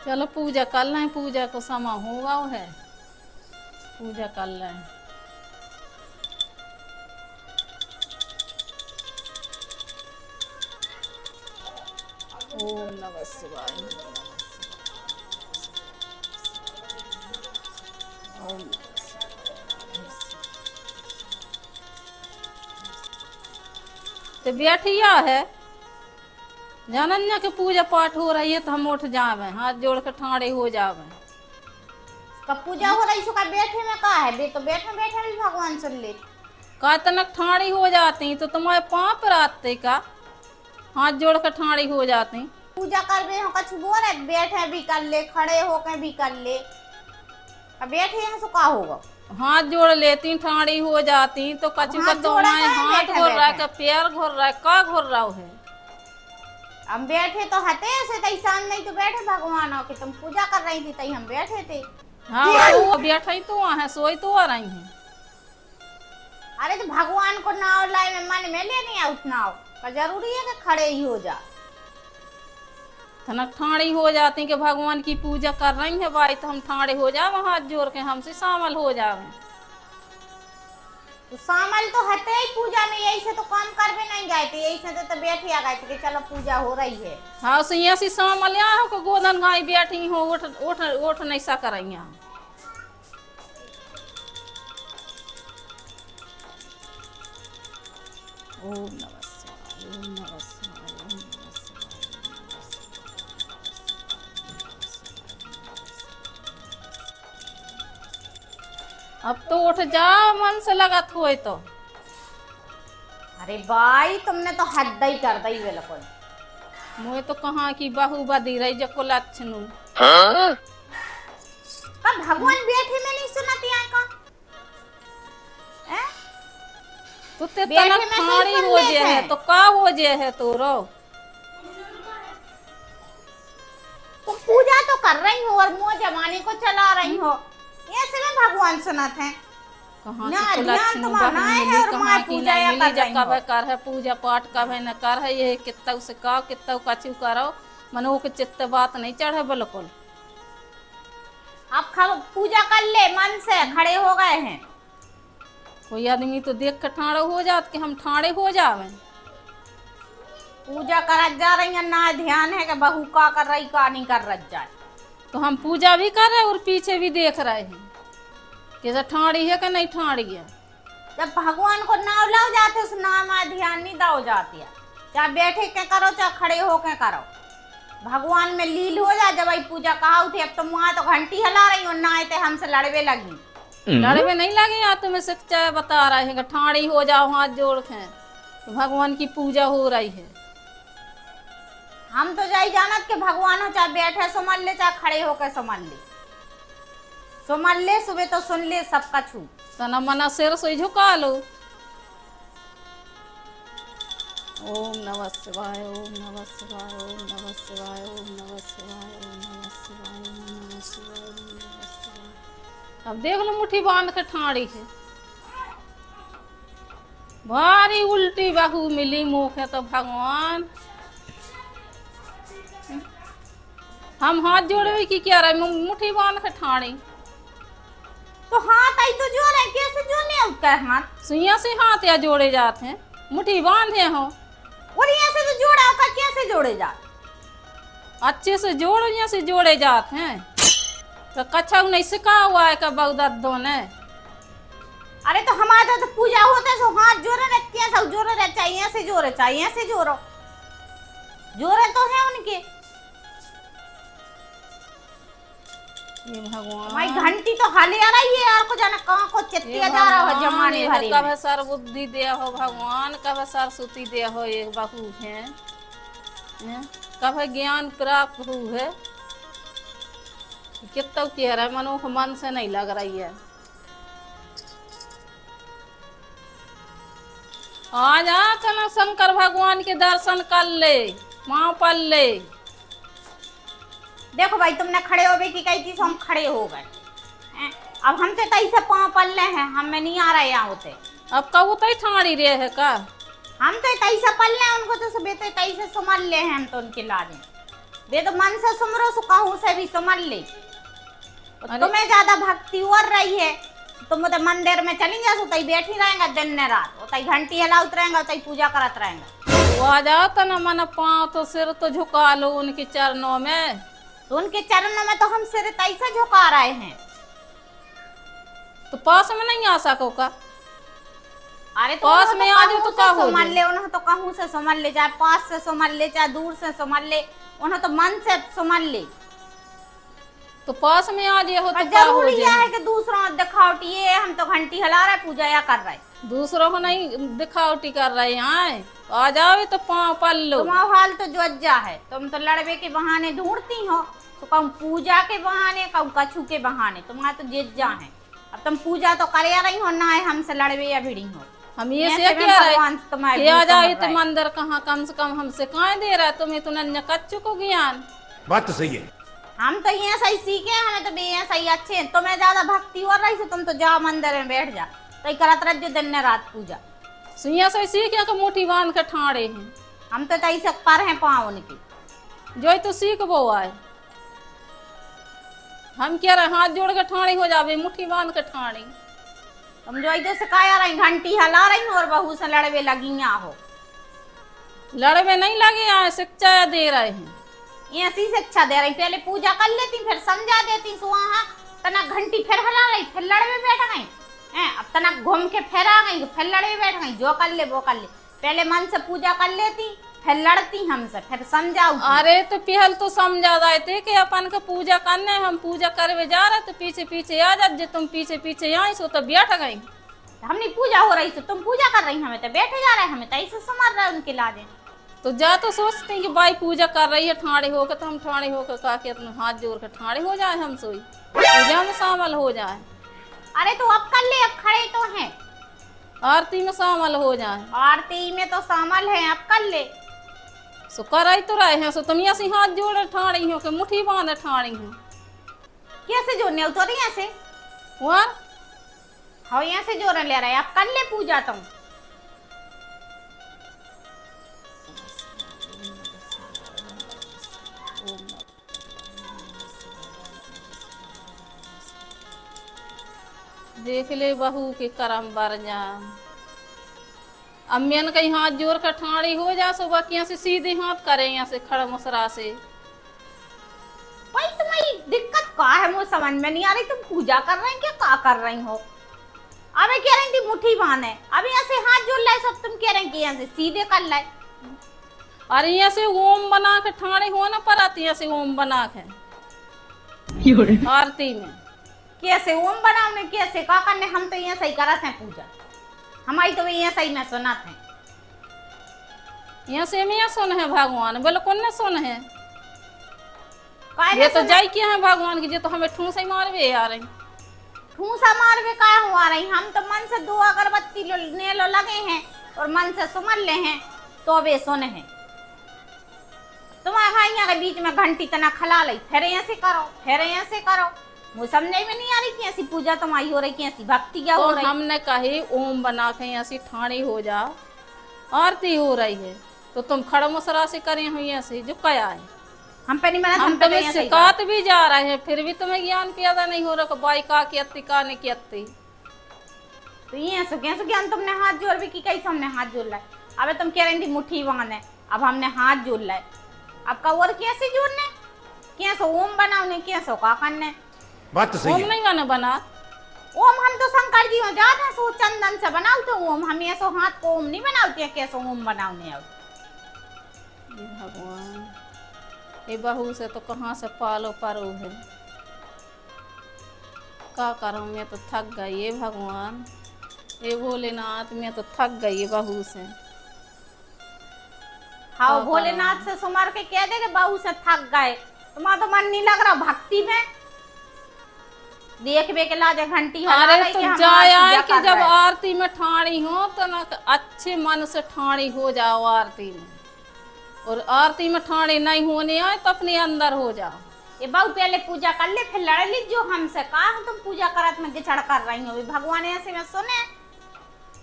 चलो पूजा कर लें, पूजा को समय हुआ है, पूजा कर लें। ओम नमः शिवाय। ओम नमः शिवाय। तो बैठिया है जानन्या के पूजा पाठ हो रही है तो हम उठ जावे, हाथ जोड़ के ठाड़े हो जावे। कब पूजा हो रही का बैठे में का है बे, तो बैठे बैठे भी भगवान सुन ले। का तनक ठाड़ी हो जाती तो तुम्हारे पाँव पर आते का, हाथ जोड़ के ठाड़ी हो जाती। पूजा कर बे हो कछु बोले बैठे भी कर ले, खड़े होके भी कर ले, अब बैठे हैं तो का होगा। हाथ जोड़ लेती ठाड़ी हो जाती तो कछु का तो हाथ घोर रहा है, पैर घोर रहा है, का घोर रहा है। हम बैठे तो हते ऐसे तैसान नहीं तो बैठे भगवान हो कि तुम पूजा कर रही थी तई हम बैठे थे। हाँ तो बैठे तो है, सोई तो आ रही है। अरे तो भगवान को नाव लाए में मन में ले नहीं उठनाव का जरूरी है कि खड़े ही हो जा। तनक ठाड़ी हो जाती कि भगवान की पूजा कर रही है भाई तो हम ठाड़े हो जावे, हाथ जोड़ के हमसे शामिल हो जावे। तो शामिल तो हते ही पूजा में, यही से तो काम कर भी नहीं गए थे, यही से तो बैठे आ गए थे कि चलो पूजा हो रही है। हाँ सो यहाँ से शामिल यहाँ हो गोदन गाय बैठी हो, उठ उठ उठ नहीं सक रही यहाँ। ओम नमः शिवाय, ओम नमः शिवाय, ओम नमः शिवाय। अब तो उठ जा, मन से लगत हुए तो। अरे भाई तुमने तो हद ही कर दी बिल्कुल। मुझे तो कहाँ की बहू बदी रही जको लक्षणु। कब भगवान बैठे में नहीं सुनती है का? तो ते तनक ठाड़ी हो जे है तो का हो जे है तो रो। तुम पूजा तो कर रही हो और मुँह जमाने को चला रही हो, ऐसे में भगवान सुनत है। कहाँ की लक्षणु बहू मिली, कहाँ की नहीं मिली, जब कब कर है पूजा पाठ कब है न कर है, ये कितना से का कितना कछु करो, मनो के चित्त बात नहीं चढ़े बिल्कुल। आप पूजा कर ले मन से, खड़े हो गए हैं। कोई आदमी तो देख के ठाड़े हो जात कि हम ठाड़े हो जावे। पूजा करत जा रही है ना, ध्यान है कि बहू का कर रही का नहीं कर रही जाए। तो हम पूजा भी कर रहे और पीछे भी देख रहे हैं कि ठाड़ी है कि नहीं ठाड़ी है। जब भगवान को नाव लाओ जाते उस नाव में ध्यान नहीं दाओ जाती है, चाहे बैठे के करो चाहे खड़े होके करो, भगवान में लील हो जा। जब आई पूजा कहा थी अब तो वहां तो घंटी हिला रही हो ना, आते हमसे लड़वे लगी। लड़वे नहीं लगे यहाँ, तुम्हें शिक्षा बता रहे हैं ठाड़ी हो जाओ हाथ जोड़ के, तो भगवान की पूजा हो रही है। हम तो जाई जानत के भगवान हो चाहे बैठे सुमल ले चाहे खड़े होके सुमल ले, सुमल ले सुबह तो सुन ले सबका छू। तना मना सिर सोई झुका लो। ओम नमः शिवाय, ओम नमः शिवाय, ओम नमः शिवाय, ओम नमः शिवाय, ओम नमः शिवाय, ओम नमः शिवाय, ओम नमः शिवाय। अब देख लो मुट्ठी बांध के ठाड़ी है, भारी उल्टी बहू मिली मुख है तो भगवान। हम हाथ जोड़े की क्या रहे, मुट्ठी बांध के ठाड़ी। तो हाथ आई तो जोड़ है, कैसे जोड़ने उसका हाथ? सुइया से हाथ या जोड़े जाते हैं, मुट्ठी बांधे हो और यहाँ से तो जोड़ा होगा, कैसे जोड़े जाते? अच्छे से जोड़, यहाँ से जोड़े जाते हैं। तो कच्छा नहीं सिखा हुआ है कब दो ने। अरे तो हमारा तो पूजा होता है सो हाथ जोड़े रहते हैं, सब जोड़े रहते, चाहिए से जोड़े, चाहिए से जोड़ो, जोड़े तो है उनके। ये भगवान भाई घंटी तो हाले आ रही है यार, को जाना कहाँ को चित्तिया जा रहा है जमाने भरी। कब सर बुद्धि दे हो भगवान, कब सर सुती दे हो ये बहू है, कब ज्ञान प्राप्त हु है। कितना कह रहा है मनो को मन से नहीं लग रही है। आज आ शंकर भगवान के दर्शन कर ले, माँ पल ले। देखो भाई तुमने खड़े हो की कही थी तो हम खड़े हो गए, अब हम तो तई से पाँव पल्ले हैं, हमें नहीं आ रहा है यहाँ होते। अब कब तई ठाड़ी रे है का, हम तो तई से पल्ले, उनको तो सब तई से संभाल ले हैं हम तो उनके लाजे। वे तो मन से सुमरो सु कहूँ से भी समझ ले। अरे। तुम्हें ज्यादा भक्ति और रही है, तुम उधर मंदिर में चली जा सो तई बैठी रहेंगे दिन ने रात, उतई घंटी हिलाउत रहेंगे, उतई पूजा करत रहेंगे। वो आ जाता ना मन पाँव तो सिर तो झुका लो उनके चरणों में। तो उनके चरणों में तो हम सिर तैसे झुका रहे हैं। तो पास में नहीं आ सको का? अरे तो पास उन्हों में आ जाओ कहूँ तो से का हो समझ जाए? ले, उन्हों तो कहूँ से समझ ले, चाहे पास से समझ ले चाहे दूर से समझ ले, उन्हों तो मन से समझ ले। तो पास में आ जाए हो पर तो का हो जरूरी यह जाए? है कि दूसरों दिखावटी ये हम तो घंटी हिला रहे पूजा या कर रहे। दूसरों को नहीं दिखावटी कर रहे हैं, आ जाओ तो पाँव पल लो। तुम्हारा हाल तो जो अज्जा है, तुम तो लड़वे के बहाने ढूंढती हो, तो कहूँ पूजा के बहाने कहूँ कछू के बहाने, तुम्हारा तो जिज्जा है। अब तुम पूजा तो कर रही हो ना है हमसे लड़वे या भिड़ी हो। हम ये ऐसे से में क्या भगवान तुम्हारे रहे आ दूर जाओ समझ तो रहे। मंदिर कहाँ कम से कम हमसे कहाँ दे रहा है तुम्हें तो नन्या कच्चू को ज्ञान। बात तो सही है। हम तो ये सही सीखे हैं, हमें तो भी ये सही अच्छे हैं। तुम्हें ज्यादा भक्ति और रही से तुम तो जाओ मंदिर में बैठ जा, तो करत रह जो दिन ने रात पूजा। सुइया से सीख के मुट्ठी बांध के ठाड़े हैं, हम तो तई से पर हैं पाँव उनकी। जो तो सीख वो आए। हम क्या रहे हाथ जोड़ के ठाड़ी हो जावे, मुट्ठी बांध के ठाड़ी। तुम जो तो सिखाया रही, घंटी हिला रही हो और बहू से लड़वे लगिया हो। लड़वे नहीं लगे आए, शिक्षा दे रहे हैं। ये ऐसी शिक्षा दे रही, पहले पूजा कर लेती फिर समझा देती सुहा, तना घंटी फिर हिला रही फिर लड़वे बैठ गई हैं। अब तना घूम के फिर आ गई फिर लड़वे बैठ गई, जो कर ले वो कर ले। पहले मन से पूजा कर लेती फिर लड़ती हमसे, फिर समझाऊ। अरे तो पहल तो समझा रहे थे कि अपन को पूजा करने, हम पूजा करवे जा रहे तो पीछे पीछे आ जा, जे तुम पीछे पीछे आई सो तो बैठ गई। हमने पूजा हो रही, तुम पूजा कर रही, हमें तो बैठे जा रहे, हमें तो ऐसे समझ रहे उनके लाजे। तो जा तो सोचते हैं कि भाई पूजा कर रही है ठाड़े होकर, तो हम ठाड़े होकर का के अपने हाथ जोड़ कर ठाड़े हो जाए, हम सोई पूजा में शामिल हो जाए। अरे तो अब कर ले, अब खड़े तो हैं, आरती में शामिल हो जाए। आरती में तो शामिल है, अब कर ले। सो कराई तो रहे हैं, सो तुम ऐसी हाथ जोड़े ठाड़ी हो कि मुट्ठी बांधे ठाड़ी हो। कैसे जोड़ने उतर यहाँ से? वहाँ हाँ यहाँ से जोड़ ले रहे, अब कर ले पूजा तुम। देख ले बहू के करम बर जा। अम्मियन कहीं हाथ जोड़ कर ठाड़ी हो जा, सो बाकी यहाँ से सीधे हाथ करे, यहाँ से खड़ा मुसरा से। भाई तुम्हारी दिक्कत का है, मुझे समझ में नहीं आ रही। तुम पूजा कर रही क्या का कर रही हो? अबे कह रही थी मुट्ठी बांध है, अब यहाँ से हाथ जोड़ लाए सब, तुम कह रही कि यहाँ से सीधे कर लाए। अरे यहाँ से ओम बना के ठाड़ी हो ना पर आती, यहाँ से ओम बना के आरती में कैसे ओम बनाओ, कैसे का करने? हम तो यहाँ सही करत हैं पूजा, हमारी तो यहाँ सही में सुनत है। यहाँ से मैं सुन है भगवान, बिल्कुल न सुन है। काहे ये तो सुन- जाई क्या है भगवान की, जो तो हमें ठूस ही मारवे आ रही। ठूसा मार के क्या हुआ रही? हम तो मन से दो अगरबत्ती ने लो लगे हैं और मन से सुमन ले हैं, तो वे सुने हैं। तुम्हारे भाई यहाँ के बीच में घंटी तना खला ली, फिर यहाँ से करो फिर यहाँ से करो, मुझे समझ में नहीं आ रही कि ऐसी पूजा तुम्हारी हो रही, कि ऐसी भक्ति क्या तो हो रही। हमने कही ओम बना के ऐसी ठाणी हो जाओ, आरती हो रही है, तो तुम खड़ा मुसरा से करे हुई ऐसे जो कया है। हम पे नहीं मना, हम पे तुम्हें यहाँ सही सिखात भी जा रहे हैं, फिर भी तुम्हें ज्ञान पैदा नहीं हो रहा बाई का कहती का नहीं कहती। करो। तो ये कैसे ज्ञान तुमने हाथ जोड़ भी की, कैसे हमने हाथ जोड़ लाए? अब तुम कह रही थी मुट्ठी बांध है, अब हमने हाथ जोड़ लाए, अब का और कैसे जोड़ने? कैसे ओम बनाओ, कैसे का करने? बात तो सही ओम है। नहीं बना बना ओम हम तो शंकर जी हो जाते हैं, सो चंदन से बनाते ओम, हम ऐसो हाथ को ओम नहीं बनाते हैं, कैसे ओम बनाने आओ। ये भगवान, ये बहू से तो कहाँ से पालो परो है, का करूँ? मैं तो थक गई है भगवान, ये भोलेनाथ, मैं तो थक गई है बहू से। हाँ का भोलेनाथ से सुमर के कह दे कि बहू से थक गए, तुम्हारा तो मन नहीं लग रहा भक्ति में। देख बे के लाजे घंटी हिला अरे रही तो कि हम जाया आज है पूजा कि कर जब रहे हैं। आरती में ठाणी हो तो ना अच्छे मन से ठाणी हो जाओ आरती में, और आरती में ठाणी नहीं होने आए तो अपने अंदर हो जाओ। ये बहू पहले पूजा कर ले फिर लड़ ली, जो हमसे कहा तुम पूजा करत में गिछड़ कर रही हो। अभी भगवान ऐसे में सुने,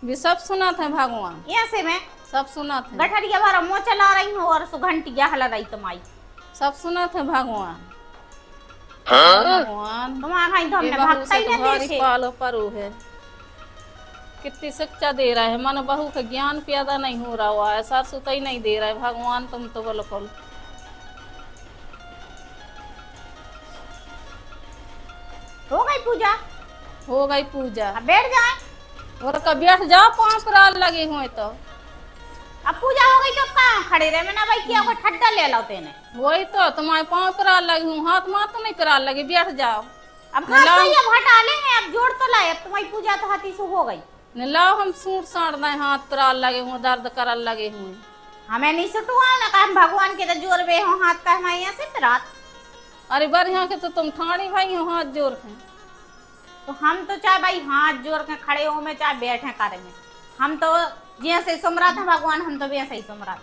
भी सब सुना था भगवान, ऐसे में सब सुना था। गठरिया भरा मुँह चला रही हो और सु घंटिया हिला रही तुम्हारी। सब सुना थे भगवान। भगवान तुम्हारा भाई तो हमने ये बहू भक्ता से ही तो नहीं भारी देखे। पालो परू है। कितनी शिक्षा दे रहा है, मन बहू का ज्ञान पैदा नहीं हो रहा हुआ है, सर सुता ही नहीं दे रहा है भगवान। तुम तो बिल्कुल हो गई पूजा, हो गई पूजा। अब बैठ जाए। और का बैठ जाओ, पाँव पर लगे हुए तो अब पूजा हो गई तो कहाँ खड़े रहे? मैंने भाई किया कोई ठड्डा ले लो तेने। वही तो तुम्हारे पाँव पर लगी हूँ, हाथ माथ तो नहीं पर लगे, बैठ जाओ। अब हाथ से ही अब हटा लेंगे, अब जोड़ तो लाए। अब तुम्हारी पूजा तो हाथी से हो गई। न लाओ हम सूट साड़ दें, हाथ पर लगे हुए, दर्द कर लगे हुए। हमें नहीं सुटुआ ना कहा भगवान के तो जोर बे हो हाथ का हमारे यहाँ से रात। अरे बढ़िया के तो तुम ठाणी भाई हो हाथ जोड़ के। तो हम तो चाहे भाई हाथ जोड़ के खड़े हो में चाहे बैठे करेंगे। हम तो जैसे सुमरा था भगवान, हम तो वैसे ही सुमरा था।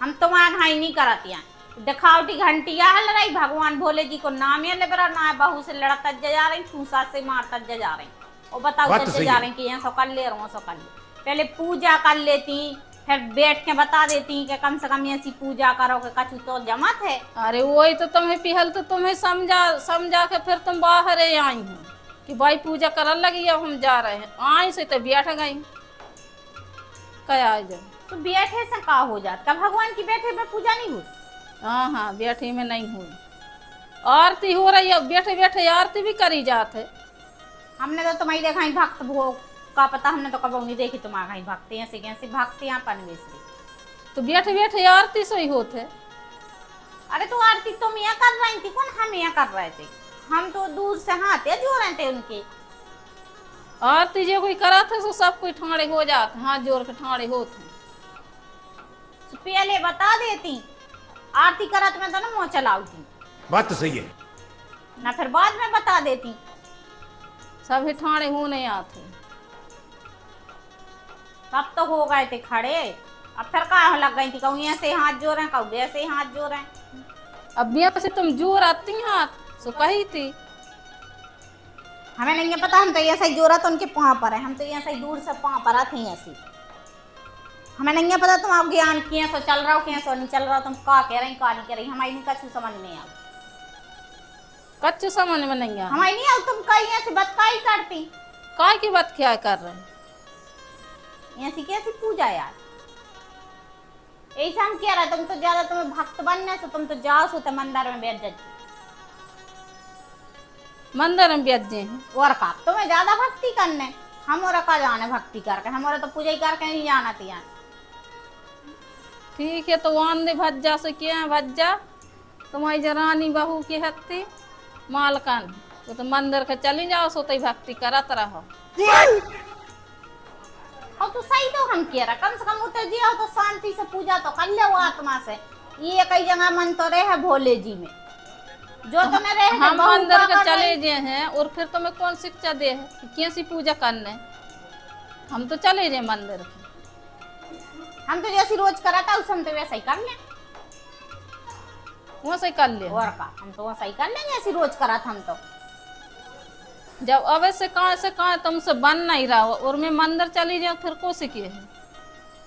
हम तो वहां घाई नहीं करती हैं। दिखावटी घंटिया हल रही भगवान भोले जी को नाम या ले बरा ना बहू से लड़ता जा रही, ठूसा से मारता जा रही। और बताओ बात तो तज सही जा है। रही कि यहाँ सो कर ले रहा हूँ सो कर ले। पहले पूजा कर लेती, फिर बैठ के बता देती कि कम से कम ऐसी पूजा करो कि कछु तो जमत है। अरे वही तो तुम्हें पिहल तो तुम्हें समझा के फिर तुम बाहर आई हो कि भाई पूजा कर लगी, अब हम जा रहे हैं। आई से तो बैठ गई क्या जब। तो बैठे से का हो जाता? भगवान की बैठे में पूजा नहीं हुई। हाँ हाँ, बैठी में नहीं हुई, आरती हो रही है, बैठे बैठे आरती भी करी जाते। हमने तो तुम्हारी देखा ही भक्त भोग का पता, हमने तो कभी नहीं देखी तुम्हारा ही भक्ति ऐसे कैसे भक्ति यहाँ परमेश्वरी। तो बैठे बैठे आरती से ही होते। अरे तो आरती तुम यहाँ कर रही थी, कौन हम यहाँ कर रहे थे? हम तो दूर से हाथ जो रहे थे उनके। आरती जो कोई करा था तो सब कोई ठाणे हो जाते, हाथ जोड़ के ठाणे होते। तो पहले बता देती, आरती करत में तो ना मुँह चलाऊती बात तो सही है। ना, फिर बाद में बता देती। सब ही ठाणे होने आते। तब तो हो गए थे खड़े। अब फिर कहाँ लग गई थी, कहूँ यहाँ से हाथ जोड़े, कहूँ ऐसे हाथ जोड़े। अब बिया से तुम जोर आती हाथ सो कही थी। हमें नहीं पता, हम तो ऐसा ही जोड़ा तो उनके पाँव पर है। हम तो ऐसा ही दूर से पाँव पर आते हैं ऐसे। हमें नहीं पता तुम आप ज्ञान किए सो चल रहा हो, किए सो नहीं चल रहा हो, तुम का कह रही का नहीं कह रही। हमारी नहीं कछु समझ नहीं आओ, कच्चे समझ में नहीं आ। हमारी नहीं आओ। तुम कहीं ऐसी बात का ही करती, काय की बात क्या कर रहे? ऐसी कैसी पूजा यार। ऐसा हम कह रहे, तुम तो ज्यादा तुम्हें भक्त बनने से तुम तो जाओ सो तो मंदिर में बैठ जाती। मंदिर में बैठ जाए हैं। और का तुम्हें ज्यादा भक्ति करने, हम और का जाने भक्ति करके, हमारे तो पूजा ही करके नहीं जाना थी यार। ठीक है, तो वांदे भज्जा से क्या है भज्जा, तुम्हारी जरानी बहू की हत्ती मालकन तो मंदिर के चली जाओ, सो तो भक्ति करत रहो। और तो सही तो हम कह रहे, कम से कम उतर जियो तो शांति से पूजा तो कर ले वो आत्मा से। ये कई जगह मन तो रहे है भोले जी में, जो तो नहीं रहे हम बहू मंदिर का के कर चले रही। गए हैं, और फिर तुम्हें कौन शिक्षा दे है कि कैसी पूजा करने? हम तो चले गए मंदिर के। हम तो जैसी रोज करा था उसे हम तो वैसा ही कर ले। वहाँ से कर ले। और का हम तो वैसा ही कर लेंगे जैसी रोज करा था हम तो। जब अब से कहाँ तुमसे बन नहीं रहा हो और मैं मंदिर चली जाऊँ, फिर को सीखे है?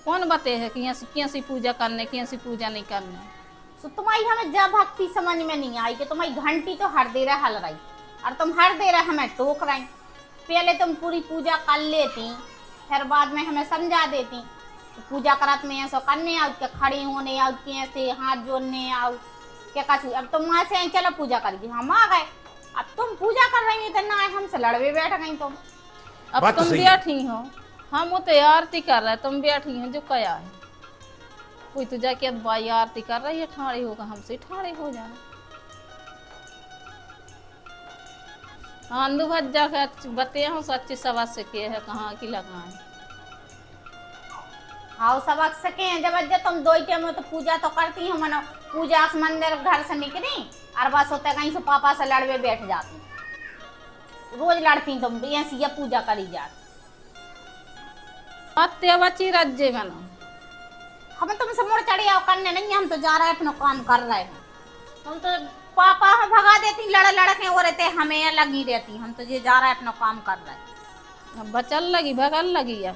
कौन बते है कि कैसी पूजा करने, कैसी पूजा नहीं करने? तो तुम्हारी हमें जब भक्ति समझ में नहीं आई कि तुम्हारी घंटी तो हर देर हल रही और तुम हर देर हमें टोक रही। पहले तुम पूरी पूजा कर लेती, फिर बाद में हमें समझा देती। तो पूजा करत में ऐसा करने आओ, क्या खड़े होने आओ, कैसे हाथ जोड़ने आओ, क्या कछु। अब तुम वहां से आई चलो पूजा करेगी, हम आ गए। अब तुम पूजा कर रही तो ना हमसे लड़वे बैठ गई तुम। अब बात तो तुम सही है। बैठी हो, हम तो आरती कर रहे, तुम बैठी हो जो क्या है? कोई तो जाके भाई आरती कर रही है, ठाड़े होगा, हमसे ठाड़े हो जाए। आंदू भज्जा के बते हूँ सच्ची सवा से के है कहाँ की लगाए। हाँ सबक सके हैं जब जब तुम दो टाइम में तो पूजा तो करती हो। मनो पूजा से मंदिर घर से निकली और बस होते कहीं से पापा से लड़वे बैठ जाती। रोज लड़ती तुम ऐसी ये पूजा करी जाती। अत्य बची राज्य बनो। हमें तुमसे मुड़ चढ़े आओ करने नहीं, हम तो जा रहे हैं अपना काम कर रहे हैं। तुम तो पापा हम भगा देती लड़ के वो रहते, हमें लगी रहती। हम तो ये जा रहे हैं अपना काम कर रहे हैं। अब बचल लगी भगल लगी अब